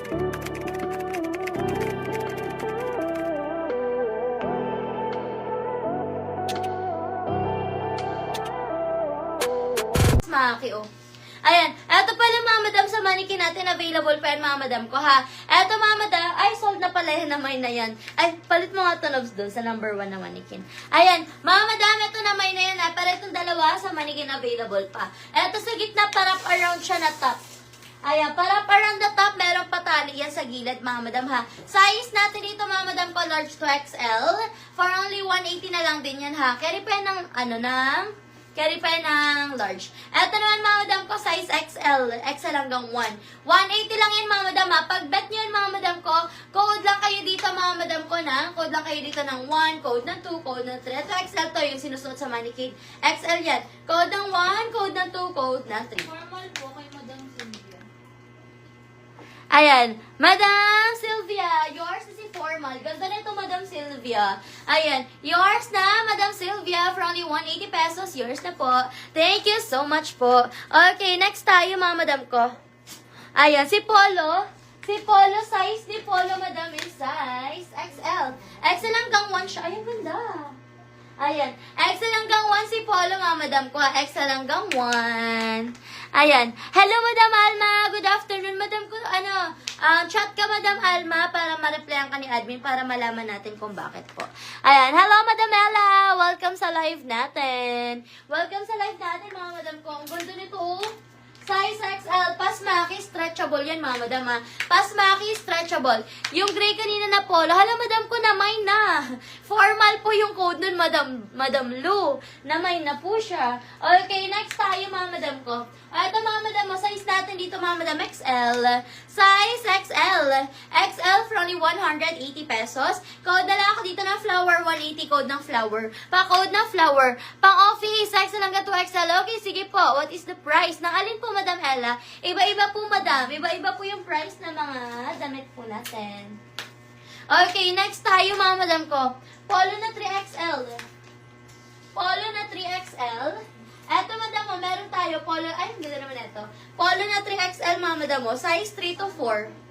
Maki, oh. Ayan, eto pala mga madam sa mannequin natin, available pa yan mga madam ko ha. Eto mga madam, ay sold na pala yan, naman na yan. Ay, palit mo nga tunobs doon sa number 1 na mannequin. Ayan, mga madam, eto naman na yan ha, pero itong dalawa sa mannequin available pa. Eto sa gitna, parap around siya na top. Ayan, parap around the top, meron patali yan sa gilid mga madam ha. Size natin dito mga madam ko, large to XL. For only 180 na lang din yan ha. Carry pa yan ng, carry pa ng large. Eto naman mga madam ko, size XL. XL hanggang 1. 180 lang yan mga madam ha. Pag bet nyo yan mga madam ko, code lang kayo dito mga madam ko na. Code lang kayo dito ng 1, code ng 2, code ng 3. Ito XL to, yung sinusunod sa mannequin. XL yan. Code ng 1, code ng 2, code ng 3. Formal po kay Madam Cynthia. Ayan. Madam Sylvia, yours na si formal. Ganda na ito, Madam Sylvia. Ayan. Yours na, Madam Sylvia, for only 180 pesos. Yours na po. Thank you so much po. Okay, next tayo, mga madam ko. Ayan, si Polo. Si Polo, size ni Polo, madam, is size XL. XL hanggang 1 siya. Ayan, ganda. Ayan. XL hanggang 1 si Polo, mga madam ko. XL hanggang 1. Ayan. Hello, Madam Alma. Good afternoon, Madam ko. Chat ka, Madam Alma, para ma-replyan ka ni admin para malaman natin kung bakit po. Ayan. Hello, Madam Ella. Welcome sa live natin. Welcome sa live natin, mga madam ko. Ang ganda nito, oh. Size XL, pasmaki, stretchable yan mga madam ha. Pasmaki, stretchable. Yung gray kanina na polo, hala madam ko, namay na. Formal po yung code nun, Madam Lou. Namay na po siya. Okay, next tayo mga madam ko. Ito mga madam mo, size natin dito mga madam, XL. Size XL. XL for only 180 pesos. Code na lang ako dito ng flower, 180 code ng flower. Pa-code ng flower. Pang-office, XL hanggang 2XL. Okay, sige po. What is the price? Ng alin po, Madam Ella? Iba-iba po, madam. Iba-iba po yung price ng mga damit po natin. Okay, next tayo mga madam ko. Polo na 3XL. Polo na 3XL. Eto madam mo, meron tayo. Polo, ay, hindi na naman ito. Polo na 3XL mga madam mo. Size 3 to 4.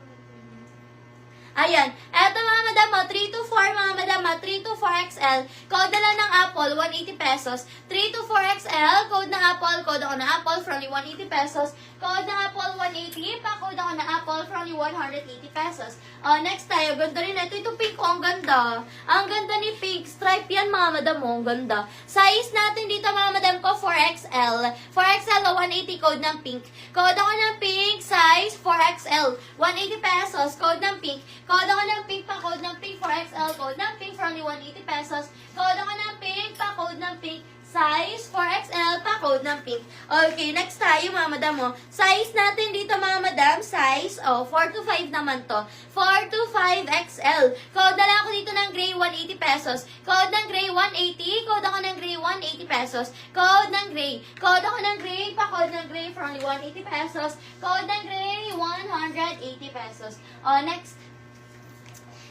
Ayan. Eto mga madam mo, 3 to 4 mga madam mo, 3 to 4XL. Code na lang ng Apple, 180 pesos. 3 to 4XL, code ng Apple, code ako ng Apple for only 180 pesos. Code ng Apple, 180. Pa-code ako ng Apple for only 180 pesos. Next tayo, ganda rin ito. Ito pink, ang ganda. Ang ganda ni pink. Stripe yan mga madam mo, ang ganda. Size natin dito mga madam ko, 4XL. 4XL, 180 code ng pink. Code ako ng pink, size 4XL. 180 pesos, code ng pink. Code ako ng pink, pa-code ng pink, 4XL, code ng pink for only 180 pesos. Code ako ng pink, pa-code ng pink, size 4XL, pa-code ng pink. Okay, next tayo mga madam mo. Size natin dito mga madam, size, 4 to 5 naman to. 4 to 5XL. Code na lang ako dito ng gray, 180 pesos. Code ng gray, 180. Code ako ng gray, 180 pesos. Code ng gray. Code ako ng gray, pa-code ng gray for only 180 pesos. Code ng gray, 180 pesos.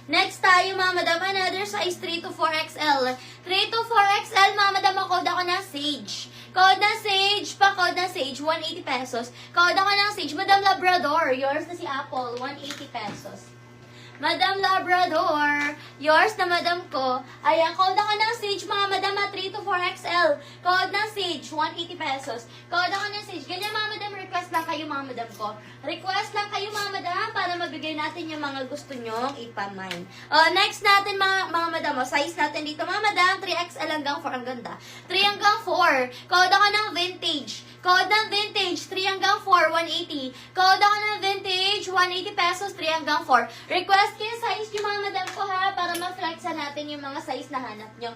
Next tayo mga madam, another size 3 to 4XL. 3 to 4XL mga madam, code ako ng Sage. Code ng Sage, pa-code ng Sage, 180 pesos. Code ako ng Sage, Madam Labrador, yours na si Apple, 180 pesos. Madam Labrador, yours na madam ko. Ayan, code ako ng Sage mga madam, 3 to 4XL. Code ng Sage, 180 pesos. Code ako ng Sage. Ganyan mga madam, request lang kayo mga madam ko. Request lang kayo mga madam para mabigay natin yung mga gusto nyong ipamine. Next natin mga madam, size natin dito mga madam, 3XL hanggang 4. Ang ganda. 3 hanggang 4. Code ako ng Vintage. Code ng Vintage, 3 hanggang 4, 180. Code ako ng Vintage, 180 pesos, 3 hanggang 4. Request kayo size yung mga madam ko ha, para ma-flexan natin yung mga size na hanap nyo.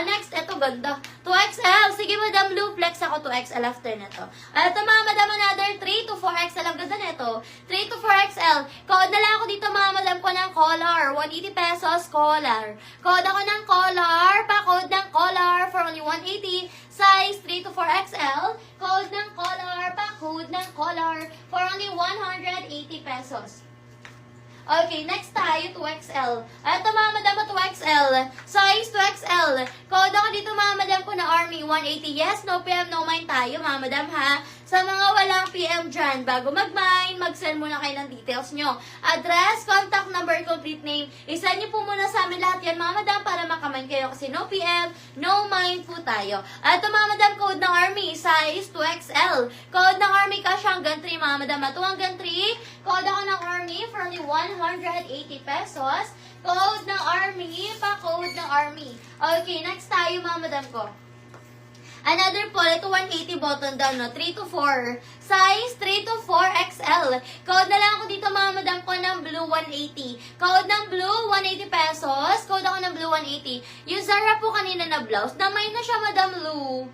Next, eto ganda. 2XL. Sige madam Lou, flex ako 2XL after na to. Eto mga madam, another 3 to 4XL. Ang ganda neto. 3 to 4XL. Code na lang ako dito mga madam ko ng collar. 180 pesos, collar. Code ako ng collar, pa-code ng collar for only 180. Size 3 to 4XL. Code ng collar, pa-code ng collar for only 180 pesos. Okay, next tayo, 2XL. Ito mga madam, 2XL. Size 2XL. Code ako dito mga madam ko na Army, 180. Yes, no PM, no mind tayo mga madam ha. Sa mga walang PM dyan, bago mag-mine, mag-send muna kayo ng details nyo. Address, contact number, complete name. Isend nyo po muna sa amin lahat yan, mga madam, para makamine kayo. Kasi no PM, no mine po tayo. At ito, mga madam, code ng Army, size 2XL. Code ng Army, cash hanggang 3, mga madam. At hanggang 3, code ako ng Army for only 180 pesos. Code ng Army, pa-code ng Army. Okay, next tayo, mga madam ko. Another po, ito 180 button down, no? 3 to 4. Size 3 to 4 XL. Code na lang ako dito, mga madam ko, ng blue 180. Code ng blue, 180 pesos. Code ako ng blue 180. Yung Zara po kanina na blouse, namay na siya, Madam Lou.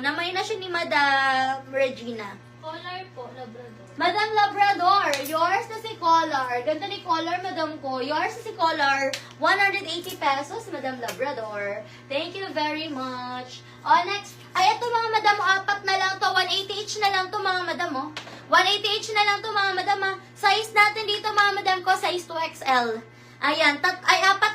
Namay na siya ni Madam Regina. Color po, Labrador. Madam Labrador, yours na si Color. Ganda ni Color, Madam ko. Yours na si Color, 180 pesos, Madam Labrador. Thank you very much. Next. Ay, ito mga madam, 4 na lang to. 180 each na lang to, mga madam, 180 each na lang to, mga madam, Size natin dito, mga madam ko, size 2XL. Ayan, 4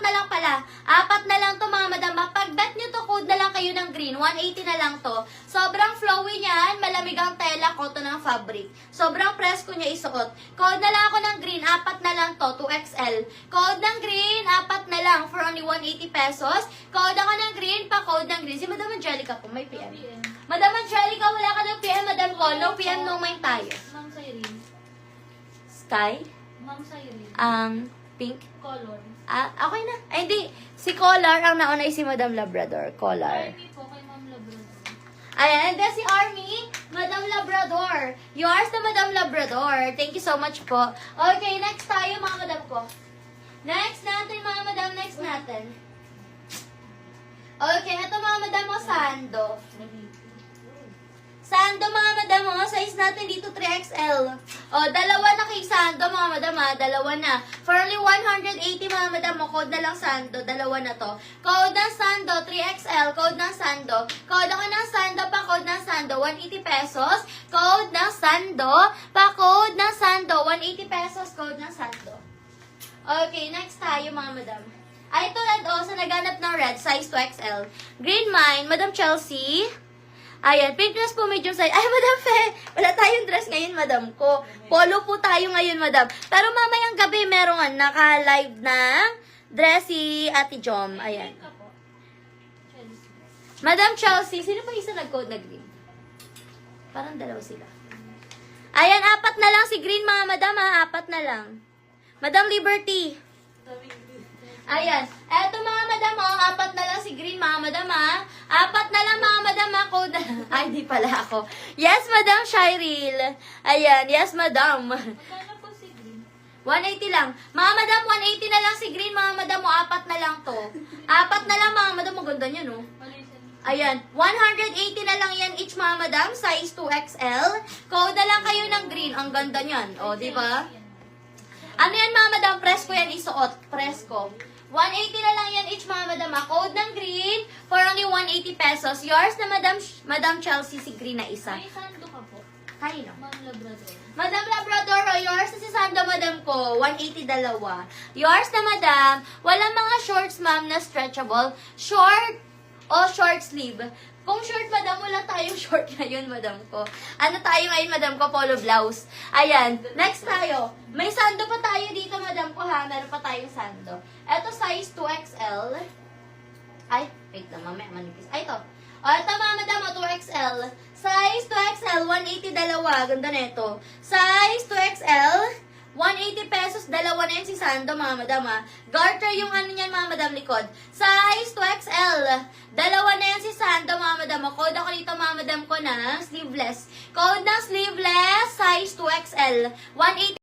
na lang pala. 4 na lang to, mga madam. Pag-bet nyo to, code na lang kayo ng green. 180 na lang to. Sobrang flowy niyan. Malamig ang tela, cotton ng fabric. Sobrang presko niya isuot. Code na lang ako ng green. 4 na lang to, 2XL. Code ng green, 4 na lang for only 180 pesos. Code ako ng green, pa-code ng green. Si Madam Angelica po, may PM. PM. Madam Angelica, wala ka ng PM, Madam ko. No PM, no mind tayo. Ma'am Cyrene. Sky, Ma'am Cyrene. pink. Color. Okay na. Ay, hindi. Si Collar, ang nauna ay si Madam Labrador. Collar. Army po kay Ma'am Labrador. Ayan, and then si Army, Madam Labrador. Yours na Madam Labrador. Thank you so much po. Okay, next tayo, mga madam ko. Next natin, mga madam, next natin. Okay, ito mga madam mo, Sando. Sando, mga madam, size natin dito 3XL. Dalawa na kay Sando, mga madam, dalawa na. For only 180, mga madam, code na lang Sando, dalawa na to. Code ng Sando, 3XL, code ng Sando. Code ako ng Sando, pa-code ng Sando, 180 pesos. Code ng Sando, pa-code ng Sando, 180 pesos, code ng Sando. Okay, next tayo, mga madam. Ay, ito red, sa naganap ng red, size 2XL. Green mine, Madam Chelsea. Ayan, pink dress po, medium size. Ay, Madam Fe, wala tayong dress ngayon, Madam ko. Polo po tayo ngayon, Madam. Pero mamayang gabi, meron naka-live ng dress si Ate Jom. Ayan. Green ka po. Chelsea. Madam Chelsea, sino pa isa nag-code na green? Parang dalawa sila. Ayan, 4 na lang si green, mga madam, 4 na lang. Madam Liberty. Ayan. Eto, mga madam, 4 na lang si green, mga madam, 4 na lang, mga madam, code na. Ay, di pala ako. Yes, Madam Shireel. Ayan, yes, madam. Magkano po si Green? 180 lang. Mga madam, 180 na lang si green, mga madam, 4 na lang to. 4 na lang, mga madam, maganda niya, no? Malaysian. Ayan, 180 na lang yan each, mga madam, size 2XL. Code na lang kayo ng green, ang ganda niyan. O, di ba? Ano yan, mga madam? Presko yan isuot. Presko. 180 na lang yan each, mga madam. Code ng green for only 180 pesos. Yours na Madam Chelsea, si green na isa. May Sando ka po. Kanino? Ma'am Labrador. Madam Labrador, yours na si Sando, madam ko. 180 dalawa. Yours na, madam. Walang mga shorts, ma'am, na stretchable. Short o short sleeve. Kung short, madam, wala tayong short ngayon, madam ko. Ano tayo ngayon, madam ko? Polo blouse. Ayan. Next tayo. May sando pa tayo dito, madam ko, ha? Meron pa tayong sando. Ito, size 2XL. Ay, wait lang, mamaya manipis. Ay, ito. Ito, mga madam, 2XL. Size 2XL, 180 dalawa. Ganda na ito. Size 2XL, 180 pesos, dalawa na yan si Sando, mga madam, Garter yung ano niyan, mga madam, likod. Size 2XL, dalawa na yan si Sando, mga madam, Code ako dito, mga madam ko, na sleeveless. Code ng sleeveless, size 2XL, 180